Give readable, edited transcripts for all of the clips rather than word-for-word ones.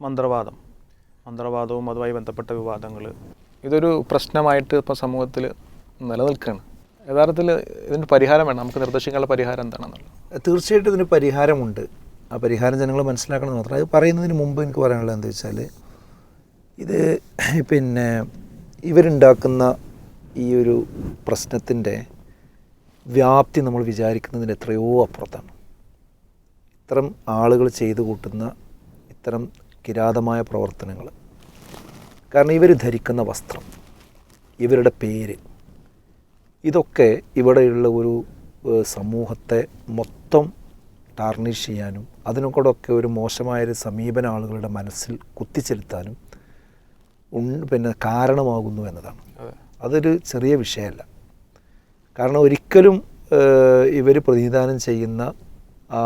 മന്ത്രവാദവും അതുമായി ബന്ധപ്പെട്ട വിവാദങ്ങൾ ഇതൊരു പ്രശ്നമായിട്ട് ഇപ്പോൾ സമൂഹത്തിൽ നിലനിൽക്കുകയാണ്. യഥാർത്ഥത്തിൽ ഇതിന് പരിഹാരം വേണം. നമുക്ക് നിർദ്ദേശിക്കാനുള്ള പരിഹാരം എന്താണെന്നുള്ളത്. തീർച്ചയായിട്ടും ഇതിന് പരിഹാരമുണ്ട്. ആ പരിഹാരം ജനങ്ങൾ മനസ്സിലാക്കണം മാത്രം. അത് പറയുന്നതിന് മുമ്പ് എനിക്ക് പറയാനുള്ളത് എന്താ വെച്ചാൽ, ഇത് ഇവരുണ്ടാക്കുന്ന ഈ ഒരു പ്രശ്നത്തിൻ്റെ വ്യാപ്തി നമ്മൾ വിചാരിക്കുന്നതിന് എത്രയോ അപ്പുറത്താണ്. ഇത്തരം ആളുകൾ ചെയ്തു കൂട്ടുന്ന ഇത്തരം കിരാതമായ പ്രവർത്തനങ്ങൾ, കാരണം ഇവർ ധരിക്കുന്ന വസ്ത്രം, ഇവരുടെ പേര്, ഇതൊക്കെ ഇവിടെയുള്ള ഒരു സമൂഹത്തെ മൊത്തം ടാർണിഷ് ചെയ്യാനും അതിനോടൊക്കെ ഒരു മോശമായൊരു സമീപന ആളുകളുടെ മനസ്സിൽ കുത്തിച്ചെലുത്താനും കാരണമാകുന്നു എന്നതാണ്. അതൊരു ചെറിയ വിഷയമല്ല. കാരണം ഒരിക്കലും ഇവർ പ്രതിനിധാനം ചെയ്യുന്ന ആ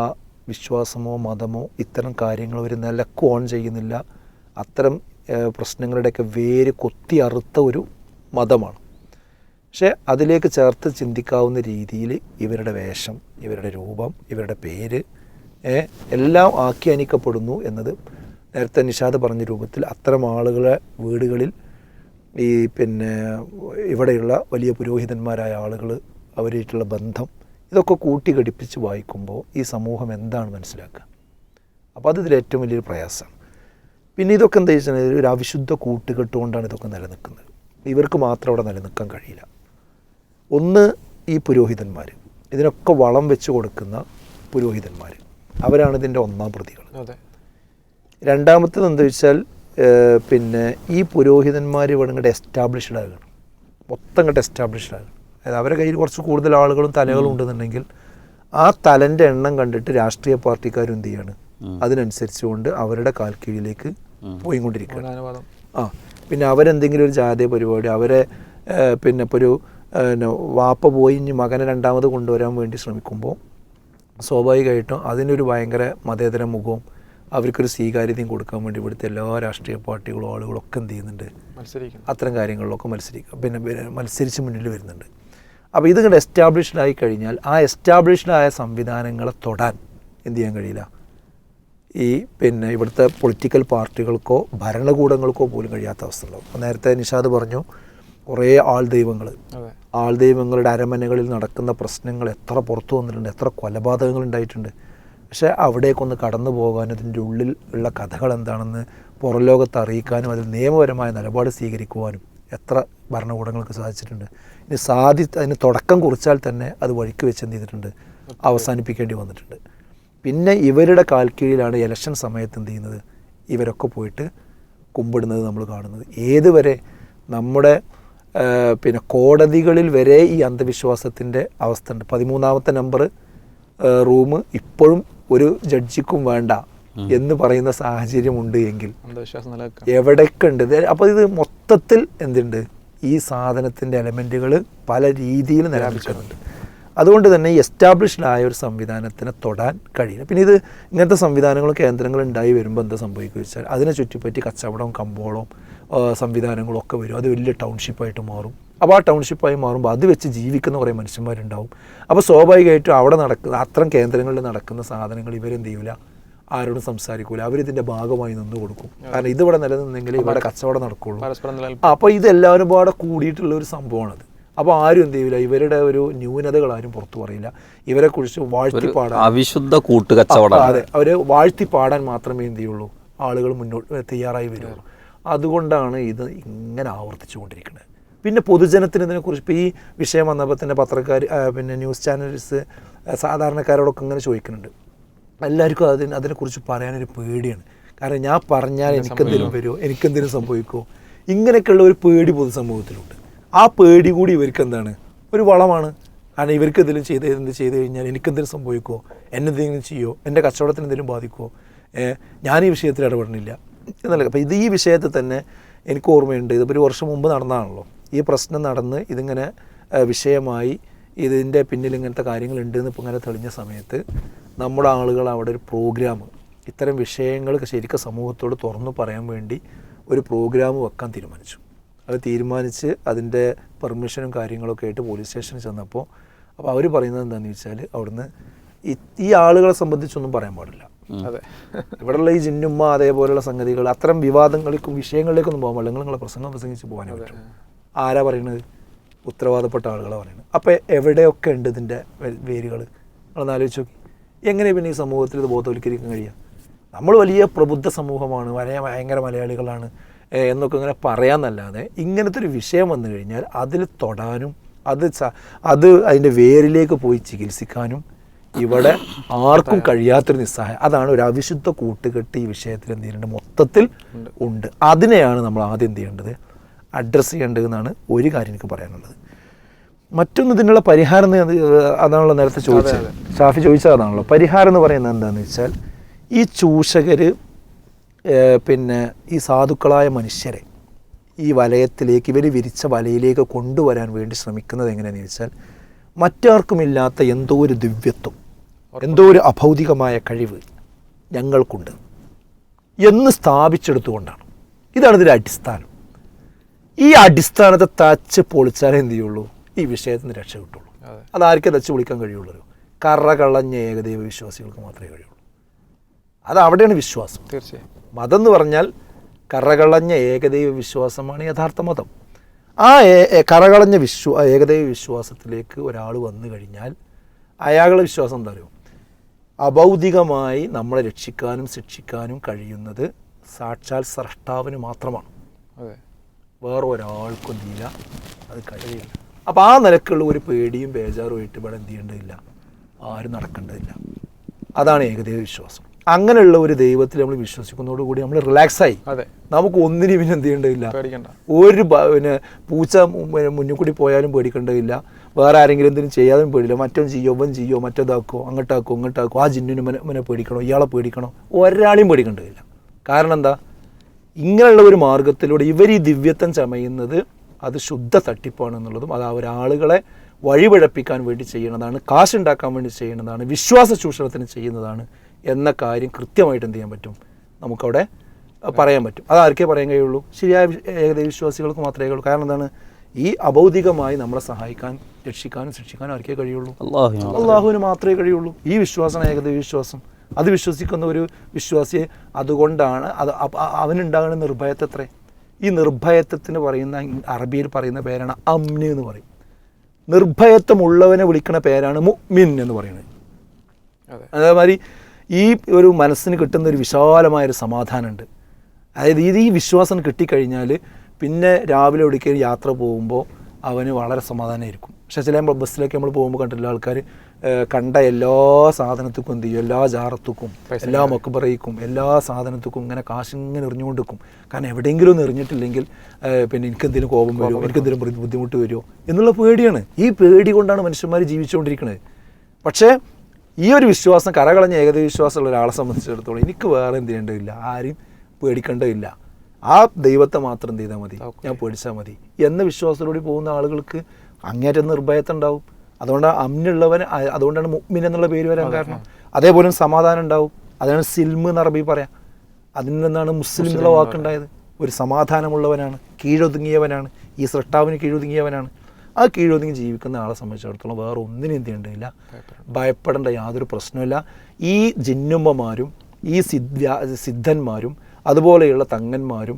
വിശ്വാസമോ മതമോ ഇത്തരം കാര്യങ്ങൾ ഒരു നിലക്ക് ഓൺ ചെയ്യുന്നില്ല. അത്തരം പ്രശ്നങ്ങളുടെയൊക്കെ വേര് കൊത്തി അറുത്ത ഒരു മതമാണ്. പക്ഷേ അതിലേക്ക് ചേർത്ത് ചിന്തിക്കാവുന്ന രീതിയിൽ ഇവരുടെ വേഷം, ഇവരുടെ രൂപം, ഇവരുടെ പേര് എല്ലാം ആഖ്യാനിക്കപ്പെടുന്നു എന്നത് നേരത്തെ നിഷാദ് പറഞ്ഞ രൂപത്തിൽ അത്തരം ആളുകളെ വീടുകളിൽ ഈ ഇവിടെയുള്ള വലിയ പുരോഹിതന്മാരായ ആളുകൾ അവരായിട്ടുള്ള ബന്ധം ഇതൊക്കെ കൂട്ടിഘടിപ്പിച്ച് വായിക്കുമ്പോൾ ഈ സമൂഹം എന്താണ് മനസ്സിലാക്കുക. അപ്പോൾ അത് ഇതിലേറ്റവും വലിയൊരു പ്രയാസമാണ്. പിന്നെ ഇതൊക്കെ എന്താ വെച്ചാൽ ഒരു അവിശുദ്ധ കൂട്ടുകെട്ടുകൊണ്ടാണ് ഇതൊക്കെ നിലനിൽക്കുന്നത്. ഇവർക്ക് മാത്രം അവിടെ നിലനിൽക്കാൻ കഴിയില്ല. ഒന്ന്, ഈ പുരോഹിതന്മാർ, ഇതിനൊക്കെ വളം വെച്ച് കൊടുക്കുന്ന പുരോഹിതന്മാർ, അവരാണ് ഇതിൻ്റെ ഒന്നാം പ്രതികൾ. രണ്ടാമത്തേത് എന്താ വെച്ചാൽ ഈ പുരോഹിതന്മാർ ഇവിടെ ഇങ്ങോട്ട് എസ്റ്റാബ്ലിഷ്ഡ് ആകുകയാണ്, മൊത്തം ഇങ്ങോട്ട് എസ്റ്റാബ്ലിഷ്ഡ് ആകുകയാണ്. അതായത് അവരുടെ കയ്യിൽ കുറച്ച് കൂടുതൽ ആളുകളും തലകളും ഉണ്ടെന്നുണ്ടെങ്കിൽ ആ തലൻ്റെ എണ്ണം കണ്ടിട്ട് രാഷ്ട്രീയ പാർട്ടിക്കാരും എന്ത് ചെയ്യാണ്, അതിനനുസരിച്ചുകൊണ്ട് അവരുടെ കാൽ കീഴിലേക്ക് പോയിക്കൊണ്ടിരിക്കുകയാണ്. പിന്നെ അവരെന്തെങ്കിലും ഒരു ജാതീയ പരിപാടി, അവരെ ഇപ്പോൾ ഒരു വാപ്പ പോയി ഇനി മകനെ രണ്ടാമത് കൊണ്ടുവരാൻ വേണ്ടി ശ്രമിക്കുമ്പോൾ സ്വാഭാവികമായിട്ടും അതിനൊരു ഭയങ്കര മതേതര മുഖവും അവർക്കൊരു സ്വീകാര്യതയും കൊടുക്കാൻ വേണ്ടി ഇവിടുത്തെ എല്ലാ രാഷ്ട്രീയ പാർട്ടികളും ആളുകളൊക്കെ എന്ത് ചെയ്യുന്നുണ്ട്, അത്തരം കാര്യങ്ങളിലൊക്കെ മത്സരിച്ച് മുന്നിൽ വരുന്നുണ്ട്. അപ്പോൾ ഇതിങ്ങനെ എസ്റ്റാബ്ലിഷ്ഡ് ആയി കഴിഞ്ഞാൽ ആ എസ്റ്റാബ്ലിഷ്ഡ് ആയ സംവിധാനങ്ങളെ തൊടാൻ എന്ത് ചെയ്യാൻ കഴിയില്ല. ഈ ഇവിടുത്തെ പൊളിറ്റിക്കൽ പാർട്ടികൾക്കോ ഭരണകൂടങ്ങൾക്കോ പോലും കഴിയാത്ത അവസ്ഥ ഉണ്ടാവും. അപ്പോൾ നേരത്തെ നിഷാദ് പറഞ്ഞു, കുറേ ആൾദൈവങ്ങളുടെ അരമനകളിൽ നടക്കുന്ന പ്രശ്നങ്ങൾ എത്ര പുറത്തു വന്നിട്ടുണ്ട്, എത്ര കൊലപാതകങ്ങൾ ഉണ്ടായിട്ടുണ്ട്. പക്ഷേ അവിടേക്കൊന്ന് കടന്നു പോകാനും അതിൻ്റെ ഉള്ളിൽ ഉള്ള കഥകൾ എന്താണെന്ന് പുറം ലോകത്ത് അറിയിക്കാനും അതിൽ നിയമപരമായ നിലപാട് സ്വീകരിക്കുവാനും എത്ര ഭരണകൂടങ്ങൾക്ക് സാധിച്ചിട്ടുണ്ട്. അതിന് തുടക്കം കുറിച്ചാൽ തന്നെ അത് വഴിക്ക് വെച്ച് എന്ത് ചെയ്തിട്ടുണ്ട്, അവസാനിപ്പിക്കേണ്ടി വന്നിട്ടുണ്ട്. പിന്നെ ഇവരുടെ കാൽക്കീഴിലാണ് ഇലക്ഷൻ സമയത്ത് എന്ത് ചെയ്യുന്നത്, ഇവരൊക്കെ പോയിട്ട് കുമ്പിടുന്നത് നമ്മൾ കാണുന്നത്. ഏതുവരെ നമ്മുടെ കോടതികളിൽ വരെ ഈ അന്ധവിശ്വാസത്തിൻ്റെ അവസ്ഥ ഉണ്ട്. 13ാമത്തെ നമ്പർ റൂം ഇപ്പോഴും ഒരു ജഡ്ജിക്കും വേണ്ട എന്ന് പറയുന്ന സാഹചര്യമുണ്ട് എങ്കിൽ എവിടെയൊക്കെ ഉണ്ട്. അപ്പോൾ ഇത് മൊത്തത്തിൽ എന്തുണ്ട്, ഈ സാധനത്തിൻ്റെ എലമെൻറ്റുകൾ പല രീതിയിൽ നിലനിൽക്കുന്നുണ്ട്. അതുകൊണ്ട് തന്നെ ഈ എസ്റ്റാബ്ലിഷ്ഡ് ആയ ഒരു സംവിധാനത്തിനെ തൊടാൻ കഴിയില്ല. പിന്നെ ഇത് ഇങ്ങനത്തെ സംവിധാനങ്ങളും കേന്ദ്രങ്ങളും ഉണ്ടായി വരുമ്പോൾ എന്താ സംഭവിക്കുക വെച്ചാൽ അതിനെ ചുറ്റിപ്പറ്റി കച്ചവടവും കമ്പോളവും സംവിധാനങ്ങളും ഒക്കെ വരും. അത് വലിയ ടൗൺഷിപ്പായിട്ട് മാറും. അപ്പോൾ ആ ടൗൺഷിപ്പായി മാറുമ്പോൾ അത് വെച്ച് ജീവിക്കുന്ന കുറേ മനുഷ്യന്മാരുണ്ടാവും. അപ്പോൾ സ്വാഭാവികമായിട്ടും അവിടെ നടക്കുന്ന അത്തരം കേന്ദ്രങ്ങളിൽ നടക്കുന്ന സാധനങ്ങൾ ഇവരെന്ത് ചെയ്യില്ല, ആരോടും സംസാരിക്കൂല, അവരിതിൻ്റെ ഭാഗമായി നിന്ന് കൊടുക്കും. കാരണം ഇതിവിടെ നിലനിന്നെങ്കിൽ ഇവിടെ കച്ചവടം നടക്കുള്ളൂ. അപ്പോൾ ഇതെല്ലാവരും പാടെ കൂടിയിട്ടുള്ള ഒരു സംഭവമാണത്. അപ്പോൾ ആരും എന്ത് ചെയ്യില്ല, ഇവരുടെ ഒരു ന്യൂനതകൾ ആരും പുറത്തു പറയില്ല. ഇവരെക്കുറിച്ച് വാഴ്ത്തിപ്പാടാൻ, അവിശുദ്ധ കൂട്ടുകച്ചവടം, അതെ, അവർ വാഴ്ത്തിപ്പാടാൻ മാത്രമേ എന്ത് ചെയ്യുള്ളൂ, ആളുകൾ മുന്നോട്ട് തയ്യാറായി വരുള്ളൂ. അതുകൊണ്ടാണ് ഇത് ഇങ്ങനെ ആവർത്തിച്ചുകൊണ്ടിരിക്കുന്നത്. പിന്നെ പൊതുജനത്തിന് ഇതിനെക്കുറിച്ച് ഇപ്പോൾ ഈ വിഷയം വന്നപ്പോൾ തന്നെ പത്രക്കാർ, ന്യൂസ് ചാനൽസ് സാധാരണക്കാരോടൊക്കെ ഇങ്ങനെ ചോദിക്കുന്നുണ്ട്. എല്ലാവർക്കും അതിനെക്കുറിച്ച് പറയാനൊരു പേടിയാണ്. കാരണം ഞാൻ പറഞ്ഞാൽ എനിക്കെന്തെങ്കിലും വരുമോ, എനിക്കെന്തെങ്കിലും സംഭവിക്കുമോ, ഇങ്ങനെയൊക്കെയുള്ള ഒരു പേടി പൊതുസമൂഹത്തിലുണ്ട്. ആ പേടി കൂടി ഇവർക്ക് എന്താണ്, ഒരു വളമാണ്. കാരണം ഇവർക്ക് എന്തെങ്കിലും ചെയ്ത് കഴിഞ്ഞാൽ എനിക്കെന്തെങ്കിലും സംഭവിക്കുമോ, എന്നെന്തെങ്കിലും ചെയ്യുമോ, എൻ്റെ കച്ചവടത്തിന് എന്തെങ്കിലും ബാധിക്കുമോ, ഞാൻ ഈ വിഷയത്തിൽ ഇടപെടുന്നില്ല എന്നല്ല. അപ്പോൾ ഈ വിഷയത്തിൽ തന്നെ എനിക്ക് ഓർമ്മയുണ്ട്, ഇതിപ്പോൾ ഒരു വർഷം മുമ്പ് നടന്നതാണല്ലോ ഈ പ്രശ്നം നടന്ന് ഇതിങ്ങനെ വിഷയമായി, ഇതിൻ്റെ പിന്നിൽ ഇങ്ങനത്തെ കാര്യങ്ങളുണ്ടെന്ന് ഇപ്പോൾ ഇങ്ങനെ തെളിഞ്ഞ സമയത്ത് നമ്മുടെ ആളുകൾ അവിടെ ഒരു പ്രോഗ്രാം, ഇത്തരം വിഷയങ്ങൾ ശരിക്കും സമൂഹത്തോട് തുറന്നു പറയാൻ വേണ്ടി ഒരു പ്രോഗ്രാം വെക്കാൻ തീരുമാനിച്ചു. അത് തീരുമാനിച്ച് അതിൻ്റെ പെർമിഷനും കാര്യങ്ങളൊക്കെ ആയിട്ട് പോലീസ് സ്റ്റേഷനിൽ ചെന്നപ്പോൾ അപ്പോൾ അവർ പറയുന്നത് എന്താണെന്ന് വെച്ചാൽ അവിടുന്ന് ഈ ആളുകളെ സംബന്ധിച്ചൊന്നും പറയാൻ പാടില്ല. അതെ. ഇവിടെയുള്ള ഈ ജിന്നുമ്മ അതേപോലെയുള്ള സംഗതികൾ അത്തരം വിവാദങ്ങളിലേക്കും വിഷയങ്ങളിലേക്കൊന്നും പോകാൻ പാടില്ല. നിങ്ങളെ പ്രസംഗിച്ച് പോകാനേ പറ്റും. ആരാ പറയുന്നത്? ഉത്തരവാദപ്പെട്ട ആളുകളാണ് പറയുന്നത്. അപ്പോൾ എവിടെയൊക്കെ ഉണ്ട് ഇതിൻ്റെ വേരുകൾ? നിങ്ങളൊന്ന് ആലോചിച്ച് നോക്കി. എങ്ങനെ പിന്നെ ഈ സമൂഹത്തിൽ ഇത് ബോധവൽക്കരിക്കാൻ കഴിയുക? നമ്മൾ വലിയ പ്രബുദ്ധ സമൂഹമാണ്, ഭയങ്കര മലയാളികളാണ് എന്നൊക്കെ ഇങ്ങനെ പറയാമെന്നല്ലാതെ ഇങ്ങനത്തെ ഒരു വിഷയം വന്നു കഴിഞ്ഞാൽ അതിൽ തൊടാനും അത് അതിൻ്റെ വേരിലേക്ക് പോയി ചികിത്സിക്കാനും ഇവിടെ ആർക്കും കഴിയാത്തൊരു നിസ്സഹായം. അതാണ് ഒരു അവിശുദ്ധ കൂട്ടുകെട്ട് ഈ വിഷയത്തിൽ എന്ത് ചെയ്യുന്നുണ്ട്, മൊത്തത്തിൽ ഉണ്ട്. അതിനെയാണ് നമ്മൾ ആദ്യം എന്ത് ചെയ്യേണ്ടത്, അഡ്രസ്സ് ചെയ്യേണ്ടതെന്നാണ് ഒരു കാര്യം എനിക്ക് പറയാനുള്ളത്. മറ്റൊന്ന് ഇതിനുള്ള പരിഹാരം അതാണല്ലോ നേരത്തെ ചോദിച്ചത്, ഷാഫി ചോദിച്ചത് അതാണല്ലോ. പരിഹാരം എന്ന് പറയുന്നത് എന്താണെന്ന് വെച്ചാൽ ഈ ചൂഷകർ പിന്നെ ഈ സാധുക്കളായ മനുഷ്യരെ ഈ വലയത്തിലേക്ക്, ഇവർ വിരിച്ച വലയിലേക്ക് കൊണ്ടുവരാൻ വേണ്ടി ശ്രമിക്കുന്നത് എങ്ങനെയാണെന്ന് ചോദിച്ചാൽ മറ്റാർക്കുമില്ലാത്ത എന്തോ ഒരു ദിവ്യത്വം, എന്തോ ഒരു അഭൗതികമായ കഴിവ് ഞങ്ങൾക്കുണ്ട് എന്ന് സ്ഥാപിച്ചെടുത്തുകൊണ്ടാണ്. ഇതാണ് ഇതിൻ്റെ അടിസ്ഥാനം. ഈ അടിസ്ഥാനത്തെ തച്ച് പൊളിച്ചാലേ എന്ത് ചെയ്യുള്ളൂ, ഈ വിഷയത്തിന് രക്ഷ കിട്ടുള്ളൂ. അതാർക്കും തച്ച് പൊളിക്കാൻ കഴിയുള്ളൂ? കറകളഞ്ഞ ഏകദൈവ വിശ്വാസികൾക്ക് മാത്രമേ കഴിയുള്ളൂ. അത് അവിടെയാണ് വിശ്വാസം. തീർച്ചയായും മതം എന്ന് പറഞ്ഞാൽ കറകളഞ്ഞ ഏകദൈവ വിശ്വാസമാണ് യഥാർത്ഥ മതം. ആ കറകളഞ്ഞ ഏകദൈവ വിശ്വാസത്തിലേക്ക് ഒരാൾ വന്നു കഴിഞ്ഞാൽ അയാളുടെ വിശ്വാസം എന്താ പറയുക, അഭൗതികമായി നമ്മളെ രക്ഷിക്കാനും ശിക്ഷിക്കാനും കഴിയുന്നത് സാക്ഷാൽ സ്രഷ്ടാവിന് മാത്രമാണ്. വേറെ ഒരാൾക്കും എന്തില്ല, അത് കഴിയില്ല. അപ്പോൾ ആ നിലക്കുള്ള ഒരു പേടിയും ബേജാറുമായിട്ട് ഇവിടെ എന്ത് ചെയ്യേണ്ടതില്ല, ആരും നടക്കേണ്ടതില്ല. അതാണ് ഏകദൈവ വിശ്വാസം. അങ്ങനെയുള്ള ഒരു ദൈവത്തിൽ നമ്മൾ വിശ്വസിക്കുന്നതോടുകൂടി നമ്മൾ റിലാക്സായി. നമുക്ക് ഒന്നിനും പിന്നെ എന്ത് ചെയ്യേണ്ടതില്ല, ഒരു പിന്നെ പൂച്ച മുന്നിൽ കൂടി പോയാലും പേടിക്കേണ്ടതില്ല, വേറെ ആരെങ്കിലും എന്തെങ്കിലും ചെയ്യാനും പേടില്ല. മറ്റോ ചെയ്യോ, ഇവൻ ചെയ്യോ, മറ്റേതാക്കോ, അങ്ങോട്ടാക്കോ ഇങ്ങോട്ടാക്കോ, ആ ജിന്നിന് മനെ പേടിക്കണോ, ഇയാളെ പേടിക്കണോ, ഒരാളെയും പേടിക്കേണ്ടതില്ല. കാരണം എന്താ, ഇങ്ങനെയുള്ള ഒരു മാർഗത്തിലൂടെ ഇവർ ഈ ദിവ്യത്വം ചമയുന്നത് അത് ശുദ്ധ തട്ടിപ്പാണെന്നുള്ളതും അത് ഒരാളുകളെ വഴിപിഴപ്പിക്കാൻ വേണ്ടി ചെയ്യുന്നതാണ്, കാശുണ്ടാക്കാൻ വേണ്ടി ചെയ്യുന്നതാണ്, വിശ്വാസ ചൂഷണത്തിന് ചെയ്യുന്നതാണ് എന്ന കാര്യം കൃത്യമായിട്ട് എന്ത് ചെയ്യാൻ പറ്റും, നമുക്കവിടെ പറയാൻ പറ്റും. അതാർക്കേ പറയാൻ കഴിയുള്ളൂ, ശരിയായ ഏകദൈവ വിശ്വാസികൾക്ക് മാത്രമേ കഴിയുള്ളൂ. കാരണം എന്താണ്, ഈ അഭൗതികമായി നമ്മളെ സഹായിക്കാൻ, രക്ഷിക്കാനും ശിക്ഷിക്കാനും ആർക്കേ കഴിയുള്ളൂ, അള്ളാഹുവിന് മാത്രമേ കഴിയുള്ളൂ. ഈ വിശ്വാസമാണ് ഏകദൈവ വിശ്വാസം. അത് വിശ്വസിക്കുന്ന ഒരു വിശ്വാസിയെ അതുകൊണ്ടാണ് അവനുണ്ടാകുന്ന നിർഭയത്വത്രേ. ഈ നിർഭയത്വത്തിന് പറയുന്ന അറബിയിൽ പറയുന്ന പേരാണ് അമ്ന് എന്ന് പറയും. നിർഭയത്വമുള്ളവനെ വിളിക്കുന്ന പേരാണ് മുഅ്മിൻ എന്ന് പറയുന്നത്. അതേമാതിരി ഈ ഒരു മനസ്സിന് കിട്ടുന്ന ഒരു വിശാലമായൊരു സമാധാനമുണ്ട്. അതായത് ഈ വിശ്വാസം കിട്ടിക്കഴിഞ്ഞാൽ പിന്നെ രാവിലെ എവിടേക്കും യാത്ര പോകുമ്പോൾ അവന് വളരെ സമാധാനമായിരിക്കും. പക്ഷേ ചില ബസ്സിലേക്ക് നമ്മൾ പോകുമ്പോൾ കണ്ടില്ല, ആൾക്കാർ കണ്ട എല്ലാ സാധനത്തിക്കും എന്ത് ചെയ്യും, എല്ലാ ജാറത്തുക്കും, എല്ലാ മക്ബറയ്ക്കും, എല്ലാ സാധനത്തിക്കും ഇങ്ങനെ കാശിങ്ങനെ എറിഞ്ഞുകൊണ്ട് വെക്കും. കാരണം എവിടെയെങ്കിലും ഒന്ന് എറിഞ്ഞിട്ടില്ലെങ്കിൽ പിന്നെ എനിക്കെന്തെങ്കിലും കോപം വരുമോ, എനിക്കെന്തെങ്കിലും ബുദ്ധിമുട്ട് വരുമോ എന്നുള്ള പേടിയാണ്. ഈ പേടി കൊണ്ടാണ് മനുഷ്യന്മാർ ജീവിച്ചുകൊണ്ടിരിക്കുന്നത്. പക്ഷേ ഈ ഒരു വിശ്വാസം, കരകളഞ്ഞ ഏകദൈവ വിശ്വാസമുള്ള ഒരാളെ സംബന്ധിച്ചിടത്തോളം എനിക്ക് വേറെ എന്ത് ചെയ്യേണ്ടതില്ല, ആരെയും പേടിക്കേണ്ടതില്ല, ആ ദൈവത്തെ മാത്രം എന്ത് ചെയ്താൽ മതി, ഞാൻ പേടിച്ചാൽ മതി എന്ന വിശ്വാസത്തിലൂടെ പോകുന്ന ആളുകൾക്ക് അങ്ങേറ്റം നിർഭയത്വം ഉണ്ടാവും. അതുകൊണ്ടാണ് അമ്നുള്ളവൻ, അതുകൊണ്ടാണ് മുഅ്മിൻ എന്നുള്ള പേര് വരാൻ കാരണം. അതേപോലെ സമാധാനം ഉണ്ടാവും. അതാണ് സിൽമ് എന്ന് അറബി പറയാം. അതിൽ നിന്നാണ് മുസ്ലിം എന്നുള്ള വാക്കുണ്ടായത്. ഒരു സമാധാനമുള്ളവനാണ്, കീഴൊതുങ്ങിയവനാണ്, ഈ സൃഷ്ടാവിന് കീഴൊതുങ്ങിയവനാണ്. ആ കീഴൊതുങ്ങി ജീവിക്കുന്ന ആളെ സംബന്ധിച്ചിടത്തോളം വേറെ ഒന്നിനും എന്ത് ചെയ്യേണ്ടതില്ല, ഭയപ്പെടേണ്ട യാതൊരു പ്രശ്നമില്ല. ഈ ജിന്നുമ്മമാരും ഈ സിദ്ധന്മാരും അതുപോലെയുള്ള തങ്ങന്മാരും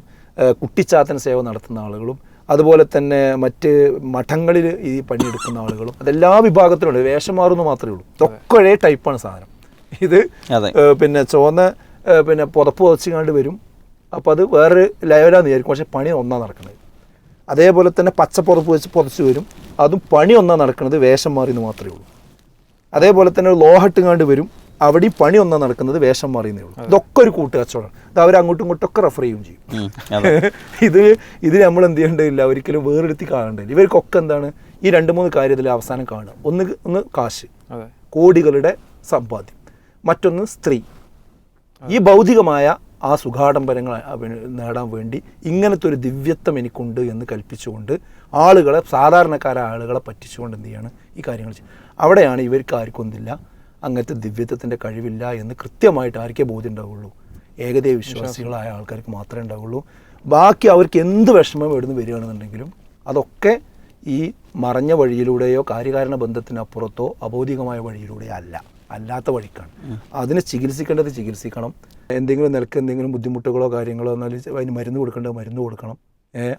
കുട്ടിച്ചാത്തൻ സേവ നടത്തുന്ന ആളുകളും അതുപോലെ തന്നെ മറ്റ് മഠങ്ങളിൽ ഈ പണിയെടുക്കുന്ന ആളുകളും അതെല്ലാ വിഭാഗത്തിലുണ്ട്. വേഷം മാറുന്നു മാത്രമേ ഉള്ളൂ. ഇതൊക്കെ ഒരേ ടൈപ്പാണ് സാധനം. ഇത് പിന്നെ ചുവന്ന പിന്നെ പുതപ്പ് പുതച്ചുകൊണ്ട് വരും. അപ്പോൾ അത് വേറൊരു ലെവലാന്ന് വിചാരിക്കും, പക്ഷേ പണി ഒന്നാണ് നടക്കുന്നത്. അതേപോലെ തന്നെ പച്ചപ്പുറപ്പ് വെച്ച് പുതച്ച് വരും, അതും പണി ഒന്നാണ് നടക്കുന്നത്, വേഷം മാറിയെന്ന് മാത്രമേ ഉള്ളൂ. അതേപോലെ തന്നെ ലോഹട്ടുകാണ്ട് വരും, അവിടെ പണി ഒന്നാണ് നടക്കുന്നത്, വേഷം മാറിയെന്നേ ഉള്ളൂ. ഇതൊക്കെ ഒരു കൂട്ടുകച്ചവടമാണ്. ഇത് അവർ അങ്ങോട്ടും ഇങ്ങോട്ടൊക്കെ റെഫർ ചെയ്യുകയും ചെയ്യും. ഇത് നമ്മൾ എന്ത് ചെയ്യേണ്ടതില്ല, ഒരിക്കലും വേറെടുത്തി കാണേണ്ടതില്ല. ഇവർക്കൊക്കെ എന്താണ്, ഈ 2-3 കാര്യത്തിൽ അവസാനം കാണുക. ഒന്ന് കാശ്, കോടികളുടെ സമ്പാദ്യം, മറ്റൊന്ന് സ്ത്രീ. ഈ ഭൗതികമായ ആ സുഖാഡംബരങ്ങൾ നേടാൻ വേണ്ടി ഇങ്ങനത്തെ ഒരു ദിവ്യത്വം എനിക്കുണ്ട് എന്ന് കൽപ്പിച്ചുകൊണ്ട് ആളുകളെ, സാധാരണക്കാരായ ആളുകളെ പറ്റിച്ചുകൊണ്ട് എന്ത് ചെയ്യാണ് ഈ കാര്യങ്ങൾ ചെയ്യുക. അവിടെയാണ് ഇവർക്ക് ആർക്കും ഒന്നില്ല, അങ്ങനത്തെ ദിവ്യത്വത്തിൻ്റെ കഴിവില്ല എന്ന് കൃത്യമായിട്ട് ആർക്കേ ബോധ്യം ഉണ്ടാവുള്ളൂ. ഏകദൈവ വിശ്വാസികളായ ആൾക്കാർക്ക് മാത്രമേ ഉണ്ടാവുള്ളൂ. ബാക്കി അവർക്ക് എന്ത് വിഷമം എവിടുന്ന് വരികയാണെന്നുണ്ടെങ്കിലും അതൊക്കെ ഈ മറഞ്ഞ വഴിയിലൂടെയോ കാര്യകാരണ ബന്ധത്തിനപ്പുറത്തോ അബോധികമായ വഴിയിലൂടെയോ അല്ല. അല്ലാത്ത വഴിക്കാണ്. അതിനെ ചികിത്സിക്കേണ്ടത് ചികിത്സിക്കണം. എന്തെങ്കിലും നിലക്ക് എന്തെങ്കിലും ബുദ്ധിമുട്ടുകളോ കാര്യങ്ങളോ എന്നാൽ അതിന് മരുന്ന് കൊടുക്കേണ്ടത് മരുന്ന് കൊടുക്കണം.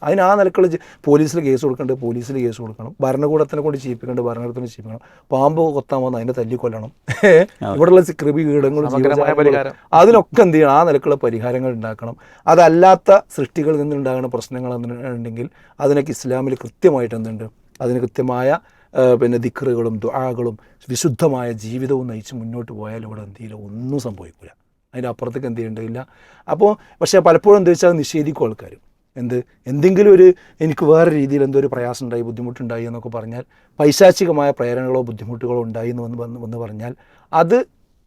അതിന് ആ നിലക്കുള്ള പോലീസിൽ കേസ് കൊടുക്കേണ്ടത് പോലീസിൽ കേസ് കൊടുക്കണം. ഭരണകൂടത്തിനെ കൊണ്ട് ചെയ്യിപ്പിക്കേണ്ടത് ഭരണകൂടത്തിനെ ചെയ്യിപ്പിക്കണം. പാമ്പ് കൊത്താൻ വന്ന് അതിനെ തല്ലിക്കൊല്ലണം. ഇവിടെയുള്ള കൃമി കീടങ്ങളും അതിനൊക്കെ എന്ത് ചെയ്യണം, ആ നിലക്കുള്ള പരിഹാരങ്ങൾ ഉണ്ടാക്കണം. അതല്ലാത്ത സൃഷ്ടികളിൽ നിന്നുണ്ടാകുന്ന പ്രശ്നങ്ങൾ ഉണ്ടെങ്കിൽ അതിനൊക്കെ ഇസ്ലാമിൽ കൃത്യമായിട്ട് എന്തുണ്ട്, അതിന് കൃത്യമായ പിന്നെ ദിക്റുകളും ദുആകളും വിശുദ്ധമായ ജീവിതവും നയിച്ച് മുന്നോട്ട് പോയാൽ ഇവിടെ എന്ത് ചെയ്യില്ല, ഒന്നും സംഭവിക്കില്ല. അതിൻ്റെ അപ്പുറത്തേക്ക് എന്ത് ചെയ്യേണ്ടതില്ല. അപ്പോൾ പക്ഷേ പലപ്പോഴും എന്താ വെച്ചാൽ നിഷേധിക്കും ആൾക്കാർ. എന്തെങ്കിലും ഒരു എനിക്ക് വേറെ രീതിയിൽ എന്തോ ഒരു പ്രയാസം ഉണ്ടായി ബുദ്ധിമുട്ടുണ്ടായി എന്നൊക്കെ പറഞ്ഞാൽ, പൈശാചികമായ പ്രേരണകളോ ബുദ്ധിമുട്ടുകളോ ഉണ്ടായി എന്ന് പറഞ്ഞാൽ അത്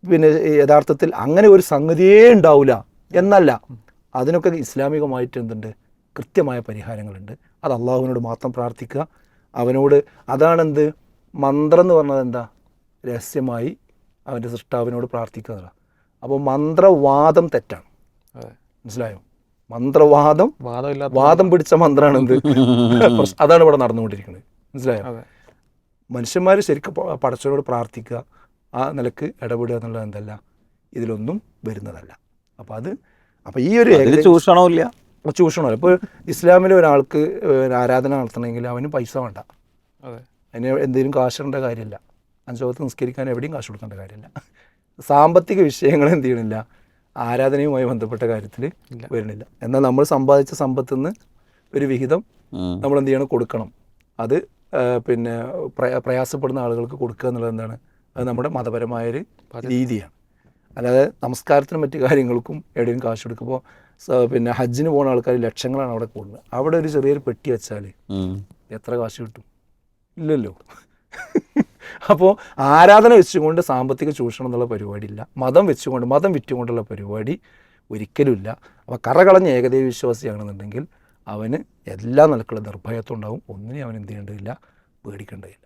പിന്നെ യഥാർത്ഥത്തിൽ അങ്ങനെ ഒരു സംഗതിയേ ഉണ്ടാവില്ല എന്നല്ല. അതിനൊക്കെ ഇസ്ലാമികമായിട്ട് എന്തുണ്ട്, കൃത്യമായ പരിഹാരങ്ങളുണ്ട്. അത് അള്ളാഹുവിനോട് മാത്രം പ്രാർത്ഥിക്കുക, അവനോട്. അതാണെന്ത് മന്ത്രം എന്ന് പറഞ്ഞത്, എന്താ, രഹസ്യമായി അവൻ്റെ സൃഷ്ടാവിനോട് പ്രാർത്ഥിക്കുക എന്നുള്ള. അപ്പോൾ മന്ത്രവാദം തെറ്റാണ്, മനസ്സിലായോ? മന്ത്രവാദം വാദം പിടിച്ച മന്ത്രമാണ് എന്ത്, അതാണ് ഇവിടെ നടന്നുകൊണ്ടിരിക്കുന്നത്, മനസ്സിലായോ? മനുഷ്യന്മാർ ശരിക്കും പടച്ചവനോട് പ്രാർത്ഥിക്കുക, ആ നിലക്ക് ഇടപെടുക എന്നുള്ളത് എന്തല്ല, ഇതിലൊന്നും വരുന്നതല്ല. അപ്പോൾ ഈ ഒരു ചൂഷണമില്ല. ഇപ്പോൾ ഇസ്ലാമിലെ ഒരാൾക്ക് ആരാധന നടത്തണമെങ്കിൽ അവന് പൈസ വേണ്ട, അതിന് എന്തെങ്കിലും കാശിടേണ്ട കാര്യമില്ല. 5 വക്ത് നിസ്കരിക്കാൻ എവിടെയും കാശ് കൊടുക്കേണ്ട കാര്യമില്ല. സാമ്പത്തിക വിഷയങ്ങൾ എന്ത് ചെയ്യണില്ല, ആരാധനയുമായി ബന്ധപ്പെട്ട കാര്യത്തിൽ വരുന്നില്ല. എന്നാൽ നമ്മൾ സമ്പാദിച്ച സമ്പത്തിൽ നിന്ന് ഒരു വിഹിതം നമ്മൾ എന്ത് ചെയ്യണം, കൊടുക്കണം. അത് പിന്നെ പ്രയാസപ്പെടുന്ന ആളുകൾക്ക് കൊടുക്കുക എന്നുള്ളത് എന്താണ്, അത് നമ്മുടെ മതപരമായൊരു രീതിയാണ്. അല്ലാതെ നമസ്കാരത്തിനും മറ്റു കാര്യങ്ങൾക്കും എവിടെയും കാശ് കൊടുക്കുമ്പോൾ പിന്നെ ഹജ്ജിന് പോകുന്ന ആൾക്കാർ ലക്ഷങ്ങളാണ് അവിടെ കൂടുന്നത്. അവിടെ ഒരു ചെറിയൊരു പെട്ടി വെച്ചാൽ എത്ര കാശ് കിട്ടും? ഇല്ലല്ലോ. അപ്പോൾ ആരാധന വെച്ചുകൊണ്ട് സാമ്പത്തിക ചൂഷണം എന്നുള്ള പരിപാടിയില്ല. മതം വെച്ചുകൊണ്ട്, മതം വിറ്റുകൊണ്ടുള്ള പരിപാടി ഒരിക്കലുമില്ല. അപ്പോൾ കറകളഞ്ഞ ഏകദൈവ വിശ്വാസിയാണെന്നുണ്ടെങ്കിൽ അവന് എല്ലാ നിലക്കുള്ള നിർഭയത്വം ഉണ്ടാവും. ഒന്നിനെ അവൻ എന്ത് ചെയ്യേണ്ടതില്ല, പേടിക്കേണ്ടതില്ല.